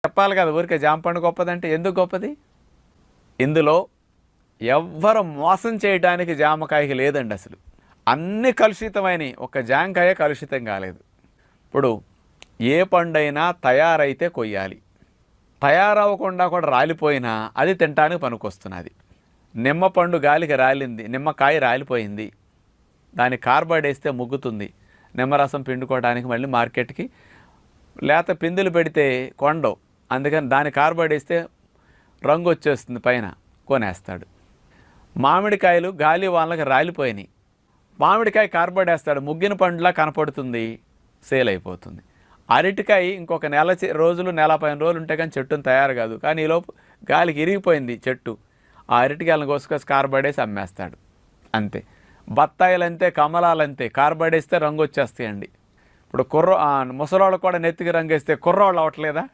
చెప్పాలి కదా, ఊరికే జామ పండు గొప్పదంటే ఎందుకు గొప్పది? ఇందులో ఎవ్వరు మోసం చేయడానికి జామకాయకి లేదండి అసలు. అన్ని కలుషితమైనవి, ఒక జామకాయ కలుషితం కాలేదు. ఇప్పుడు ఏ పండైనా తయారైతే కొయ్యాలి, తయారవ్వకుండా కూడా రాలిపోయినా అది తినడానికి పనికొస్తున్నది. నిమ్మ పండు గాలికి రాలింది, నిమ్మకాయ రాలిపోయింది, దాని కార్బైడ్ వేస్తే ముగ్గుతుంది, నిమ్మరసం పిండుకోవడానికి మళ్ళీ మార్కెట్కి లేత పిందులు పెడితే కొండవు, అందుకని దాని కార్బైడ్ వేస్తే రంగు వచ్చేస్తుంది, పైన కొనేస్తాడు. మామిడికాయలు గాలి వాళ్ళకి రాలిపోయినాయి, మామిడికాయ కార్బైడ్ వేస్తాడు, ముగ్గిన పండులా కనపడుతుంది, సేల్ అయిపోతుంది. అరటికాయ ఇంకొక రోజులు, నెల 15 రోజులు ఉంటే కానీ చెట్టును తయారు కాదు, కానీ ఈలోపు గాలికి ఇరిగిపోయింది చెట్టు, ఆ అరటికాయలను కోసుకొచ్చి కార్బైడ్ వేసి అమ్మేస్తాడు, అంతే. బత్తాయిలంతే, కమలాలంతే, కార్బైడ్ వేస్తే రంగు వచ్చేస్తాయండి. ఇప్పుడు ముసలోళ్ళు కూడా నెత్తికి రంగు వేస్తే కుర్రోళ్ళు అవ్వట్లేదా?